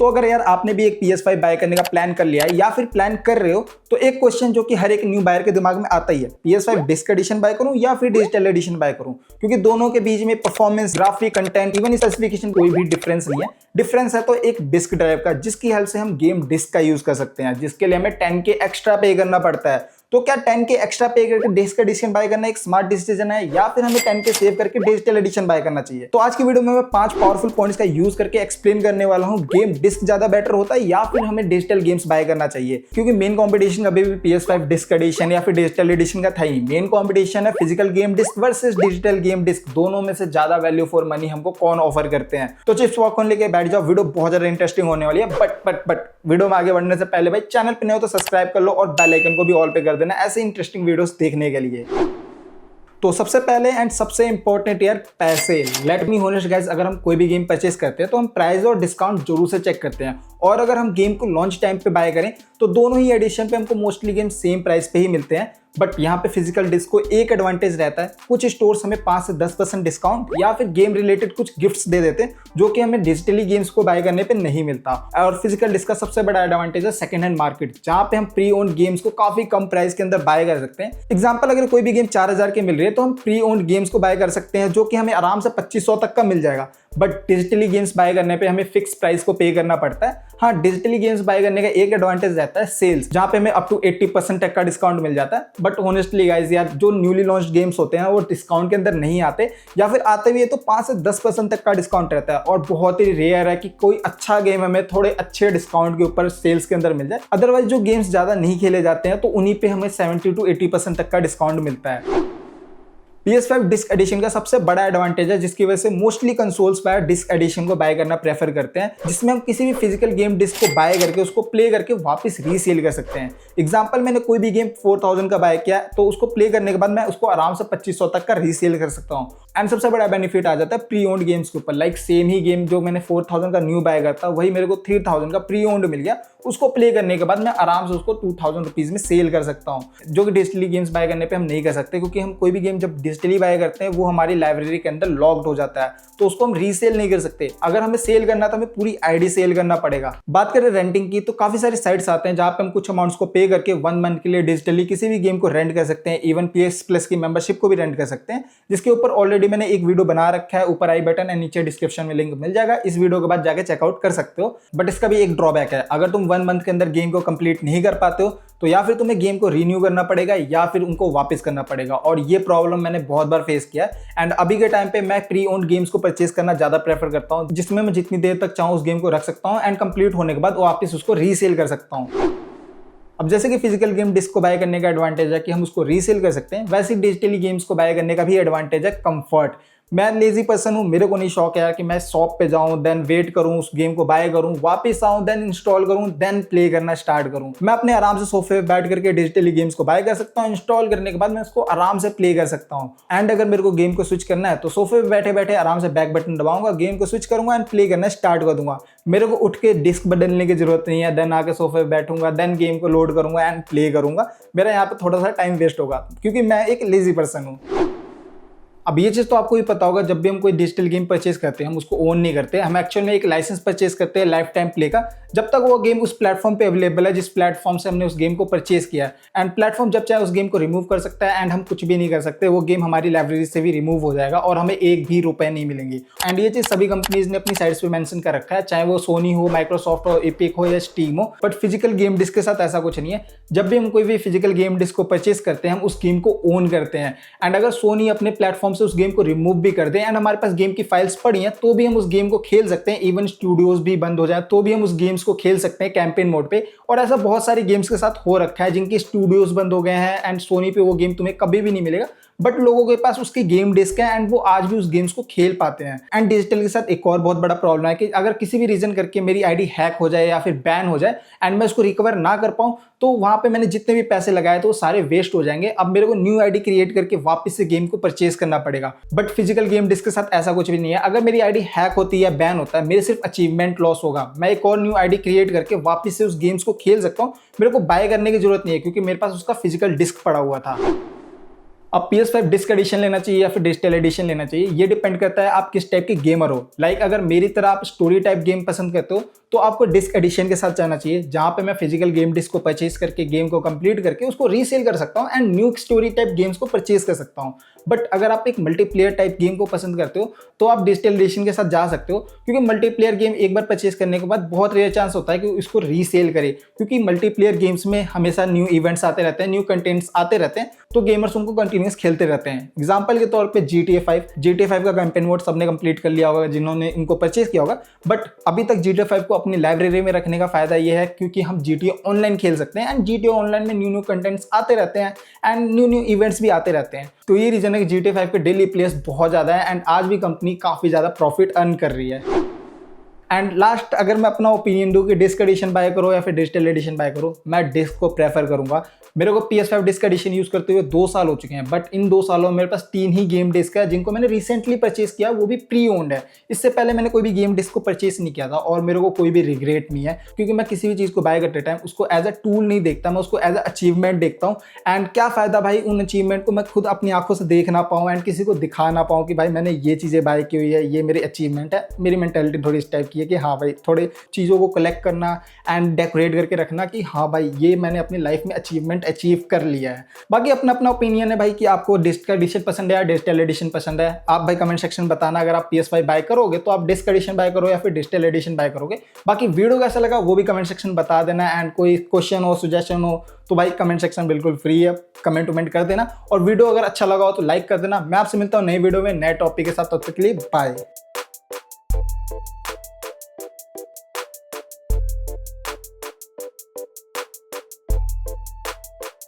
तो अगर यार आपने भी एक PS5 बाय करने का प्लान कर लिया है या फिर प्लान कर रहे हो, तो एक क्वेश्चन जो कि हर एक न्यू बायर के दिमाग में आता ही है, PS5 डिस्क एडिशन बाय करूं या फिर डिजिटल एडिशन बाय करूं? क्योंकि दोनों के बीच में performance, graphic, content, even specification कोई भी डिफरेंस नहीं है। डिफरेंस है तो एक डिस्क ड्राइव का, जिसकी हेल्प से हम गेम डिस्क का यूज कर सकते हैं, जिसके लिए हमें 10K एक्स्ट्रा पे करना पड़ता है। तो क्या 10K एक्स्ट्रा पे करके डिस्क एडिशन बाय करना एक स्मार्ट डिसीजन है, या फिर हमें 10K सेव करके डिजिटल एडिशन बाय करना चाहिए? तो आज की वीडियो में मैं 5 पावरफुल पॉइंट्स का यूज करके एक्सप्लेन करने वाला हूं, गेम डिस्क ज्यादा बेटर होता है या फिर हमें डिजिटल गेम्स बाय करना चाहिए। क्योंकि मेन कॉम्पिटिशन अभी भी PS5 डिस्क एडिशन या फिर डिजिटल एडिशन का था ही। मेन कॉम्पिटिशन है physical game disc versus digital game disc, दोनों में से ज्यादा वैल्यू फॉर मनी हमको कौन ऑफर करते हैं। तो चिप्स पॉपकॉर्न लेके बैठ जाओ, वीडियो बहुत ज्यादा इंटरेस्टिंग होने वाली है। बट वीडियो में आगे बढ़ने से पहले भाई चैनल पे नए हो तो सब्सक्राइब कर लो और बेल आइकन को भी ऑल पे कर देना ऐसे इंटरेस्टिंग वीडियोस देखने के लिए। तो सबसे पहले एंड सबसे इंपॉर्टेंट यार, पैसे। लेट मी होनेस्ट गाइस, अगर हम कोई भी गेम परचेस करते हैं तो हम प्राइस और डिस्काउंट जरूर से चेक करते हैं। और अगर हम गेम को लॉन्च टाइम पे बाय करें तो दोनों ही एडिशन पे हमको मोस्टली गेम सेम प्राइस पे ही मिलते हैं। बट यहाँ पे फिजिकल डिस्क को एक एडवांटेज रहता है, कुछ स्टोर्स हमें 5 से 10% डिस्काउंट या फिर गेम रिलेटेड कुछ गिफ्ट्स दे देते हैं, जो कि हमें डिजिटली गेम्स को बाय करने पे नहीं मिलता। और फिजिकल डिस्क का सबसे बड़ा एडवांटेज है सेकंड हैंड मार्केट, जहाँ पे हम प्री ओन्ड गेम्स को काफी कम प्राइस के अंदर बाय कर सकते हैं। एग्जाम्पल, अगर कोई भी गेम 4000 के मिल रही है तो हम प्री ओन्ड गेम्स को बाय कर सकते हैं, जो कि हमें आराम से 2500 तक का मिल जाएगा। बट डिजिटली गेम्स बाय करने पे हमें फिक्स प्राइस को पे करना पड़ता है। हाँ, डिजिटली गेम्स बाय करने का एक एडवांटेज रहता है सेल्स, जहाँ पे हमें अप टू 80% तक का डिस्काउंट मिल जाता है। बट ऑनेस्टली गाइस यार, जो न्यूली लॉन्च गेम्स होते हैं वो डिस्काउंट के अंदर नहीं आते, या फिर आते भी है तो 5 से 10% तक का डिस्काउंट रहता है। और बहुत ही रेयर है कि कोई अच्छा गेम हमें थोड़े अच्छे डिस्काउंट के ऊपर सेल्स के अंदर मिल जाए। अदरवाइज जो गेम्स ज्यादा नहीं खेले जाते हैं तो उन्हीं पे हमें 70 to 80% तक का डिस्काउंट मिलता है। PS5 डिस्क एडिशन का सबसे बड़ा एडवांटेज है, जिसकी वजह से mostly consoles buyer disc edition को बाय करना प्रेफर करते हैं, जिसमें हम किसी भी फिजिकल गेम डिस्क को बाय करके उसको प्ले करके वापस रीसेल कर सकते हैं। एग्जांपल, मैंने कोई भी गेम 4000 का बाय किया तो उसको प्ले करने के बाद मैं उसको आराम से 2500 तक का रीसेल कर सकता हूँ। एंड सबसे बड़ा बेनिफिट आ जाता है प्री ओन्ड गेम्स के ऊपर। लाइक सेम ही गेम जो मैंने 4000 का न्यू बाय करता, वही मेरे को 3000 का प्री ओन्ड मिल गया। उसको प्ले करने के बाद मैं आराम से उसको 2000 रुपीज में सेल कर सकता हूँ, जो कि डिजिटली गेम्स बाय करने पे हम नहीं कर सकते। क्योंकि हम कोई भी गेम जब डिजिटली बाय करते हैं वो हमारी लाइब्रेरी के अंदर लॉक्ड हो जाता है, तो उसको हम रीसेल नहीं कर सकते। अगर हमें सेल करना तो हमें पूरी आईडी सेल करना पड़ेगा। बात करें रेंटिंग की, तो काफी सारे साइट्स आते हैं जहाँ पे हम कुछ अमाउंट्स को पे करके 1 मंथ के लिए डिजिटली किसी भी गेम को रेंट कर सकते हैं। इवन PS Plus की मेंबरशिप को भी रेंट कर सकते हैं, जिसके ऊपर ऑलरेडी मैंने एक वीडियो बना रखा है। ऊपर आई बटन एंड नीचे डिस्क्रिप्शन में लिंक मिल जाएगा, इस वीडियो के बाद जाके चेकआउट कर सकते हो। बट इसका भी एक ड्रॉबैक है, अगर तुम 1 मंथ के अंदर गेम को कंप्लीट नहीं कर पाते हो तो या फिर तुम्हें गेम को रिन्यू करना पड़ेगा या फिर उनको वापस करना पड़ेगा। और ये प्रॉब्लम मैंने बहुत बार फेस किया है। एंड अभी के टाइम पे मैं प्री ओन्ड गेम्स को परचेस करना ज्यादा प्रेफर करता हूँ, जिसमें मैं जितनी देर तक चाहूँ उस गेम को रख सकता हूँ एंड कंप्लीट होने के बाद वापस उसको रीसेल कर सकता हूँ। अब जैसे कि फिजिकल गेम डिस्क को बाय करने का एडवांटेज है कि हम उसको रीसेल कर सकते हैं, वैसे डिजिटली गेम्स को बाय करने का भी एडवांटेज है कंफर्ट। मैं लेजी पर्सन हूँ, मेरे को नहीं शौक है कि मैं शॉप पे जाऊँ, देन वेट करूँ, उस गेम को बाय करूँ, वापस आऊँ, देन इंस्टॉल करूँ, देन प्ले करना स्टार्ट करूँ। मैं अपने आराम से सोफे पे बैठ करके डिजिटली गेम्स को बाय कर सकता हूँ। इंस्टॉल करने के बाद मैं उसको आराम से प्ले कर सकता हूँ। एंड अगर मेरे को गेम को स्विच करना है तो सोफे पे बैठे बैठे आराम से बैक बटन दबाऊंगा, गेम को स्विच करूंगा एंड प्ले करना स्टार्ट कर दूंगा। मेरे को उठ के डिस्क बदलने की जरूरत नहीं है, देन आके सोफे पे बैठूंगा, देन गेम को लोड करूंगा एंड प्ले करूंगा। मेरा यहाँ पे थोड़ा सा टाइम वेस्ट होगा, क्योंकि मैं एक लेजी पर्सन हूँ। अब ये चीज़ तो आपको भी पता होगा, जब भी हम कोई डिजिटल गेम परचेस करते हैं हम उसको ओन नहीं करते, हम एक्चुअल में एक लाइसेंस परचेस करते हैं लाइफ टाइम प्ले का, जब तक वो गेम उस प्लेटफॉर्म पे अवेलेबल है जिस प्लेटफॉर्म से हमने उस गेम को परचेस किया है। एंड प्लेटफॉर्म जब चाहे उस गेम को रिमूव कर सकता है एंड हम कुछ भी नहीं कर सकते, वो गेम हमारी लाइब्रेरी से भी रिमूव हो जाएगा और हमें एक भी रुपए नहीं मिलेंगे। एंड ये चीज़ सभी कंपनीज ने अपनी साइट्स पे मेंशन कर रखा है, चाहे वो सोनी हो, माइक्रोसॉफ्ट हो, एपिक हो या स्टीम हो। बट फिजिकल गेम डिस्क के साथ ऐसा कुछ नहीं है। जब भी हम कोई भी फिजिकल गेम डिस्क को परचेस करते हैं हम उस गेम को ओन करते हैं। एंड अगर सोनी अपने प्लेटफॉर्म से उस गेम को रिमूव भी कर दें एंड हमारे पास गेम की फाइल्स पड़ी हैं तो भी हम उस गेम को खेल सकते हैं। इवन स्टूडियोज भी बंद हो जाए तो भी हम उस गेम्स को खेल सकते हैं कैंपेन मोड पे। और ऐसा बहुत सारी गेम्स के साथ हो रखा है जिनकी स्टूडियोज बंद हो गए हैं एंड सोनी पे वो गेम तुम्हें कभी भी नहीं मिलेगा, बट लोगों के पास उसकी गेम डिस्क है एंड वो आज भी उस गेम्स को खेल पाते हैं। एंड डिजिटल के साथ एक और बहुत बड़ा प्रॉब्लम है कि अगर किसी भी रीजन करके मेरी आईडी हैक हो जाए या फिर बैन हो जाए एंड मैं उसको रिकवर ना कर पाऊं, तो वहां पे मैंने जितने भी पैसे लगाए थे वो सारे वेस्ट हो जाएंगे। अब मेरे को न्यू आईडी क्रिएट करके वापस से गेम को परचेस करना पड़ेगा। बट फिजिकल गेम डिस्क के साथ ऐसा कुछ भी नहीं है। अगर मेरी आईडी हैक होती है या बैन होता है, मेरे सिर्फ अचीवमेंट लॉस होगा। मैं एक और न्यू आईडी क्रिएट करके वापस से उस गेम्स को खेल सकता हूँ। मेरे को बाय करने की जरूरत नहीं है, क्योंकि मेरे पास उसका फिजिकल डिस्क पड़ा हुआ था। अब PS5 डिस्क एडिशन लेना चाहिए या फिर डिजिटल एडिशन लेना चाहिए, ये डिपेंड करता है आप किस टाइप के गेमर हो। अगर मेरी तरह आप स्टोरी टाइप गेम पसंद करते हो तो आपको डिस्क एडिशन के साथ जाना चाहिए, जहां पे मैं फिजिकल गेम डिस्क को परचेज करके गेम को कंप्लीट करके उसको रीसेल कर सकता हूं and new story type games को परचेज कर सकता हूं। बट अगर आप एक मल्टीप्लेयर टाइप गेम को पसंद करते हो तो आप डिजिटल एडिशन के साथ जा सकते हो, क्योंकि मल्टीप्लेयर गेम एक बार परचेज करने के बाद बहुत रेयर चांस होता है कि उसको रीसेल करे, क्योंकि मल्टीप्लेयर गेम्स में हमेशा न्यू इवेंट्स आते रहते हैं, न्यू कंटेंट्स आते रहते हैं, तो गेमर्स उनको कंटिन्यूस खेलते रहते हैं। एग्जाम्पल के तौर पे GTA 5 का कैंपेन मोड सबने कंप्लीट कर लिया होगा जिन्होंने इनको परचेज किया होगा। बट अभी तक GTA 5 को अपनी लाइब्रेरी में रखने का फायदा ये है क्योंकि हम GTA ऑनलाइन खेल सकते हैं एंड GTA ऑनलाइन में न्यू कंटेंट्स आते रहते हैं एंड न्यू इवेंट्स भी आते रहते हैं। तो ये रीजन है कि GTA 5 के डेली प्लेयर्स बहुत ज़्यादा है एंड आज भी कंपनी काफ़ी ज़्यादा प्रॉफिट अर्न कर रही है। एंड लास्ट, अगर मैं अपना ओपिनियन दूं कि डिस्क एडिशन बाय करो या फिर डिजिटल एडिशन बाय करो, मैं डिस्क को प्रेफर करूंगा। मेरे को PS5 डिस्क एडिशन यूज करते हुए 2 साल हो चुके हैं, बट इन 2 सालों में मेरे पास 3 ही गेम डिस्क है जिनको मैंने रिसेंटली परचेज किया, वो भी प्री ओन्ड है। इससे पहले मैंने कोई भी गेम डिस्क को परचेज नहीं किया था और मेरे को कोई भी रिग्रेट नहीं है, क्योंकि मैं किसी भी चीज़ को बाय करते टाइम उसको एज अ टूल नहीं देखता, मैं उसको एज अ अचीवमेंट देखता हूँ। एंड क्या फ़ायदा भाई उन अचीवमेंट को मैं खुद अपनी आंखों से देख ना पाऊँ एंड किसी को दिखा ना पाऊँ कि भाई मैंने ये चीज़ें बाय की हुई है, ये मेरी अचीवमेंट है। मेरी मेंटेलिटी थोड़ी इस टाइप की है कि हाँ भाई, थोड़े चीज़ों को कलेक्ट करना एंड डेकोरेट करके रखना कि हाँ भाई ये मैंने अपनी लाइफ में अचीवमेंट अचीव कर लिया है। बाकी अपना अपना ओपिनियन है भाई कि आपको डिस्क एडिशन पसंद है या डिजिटल एडिशन पसंद है। आप भाई कमेंट सेक्शन बताना, अगर आप PS5 बाय करोगे तो आप डिस्क एडिशन बाय करो या फिर डिजिटल एडिशन बाय करोगे। बाकी वीडियो कैसा लगा वो भी कमेंट सेक्शन बता देना एंड कोई क्वेश्चन हो, सजेशन हो तो भाई कमेंट सेक्शन बिल्कुल फ्री है, कमेंट कर देना। और वीडियो अगर अच्छा लगा हो तो लाइक कर देना। मैं आपसे मिलता हूँ नई वीडियो में नए टॉपिक के साथ, तब तक के लिए बाय।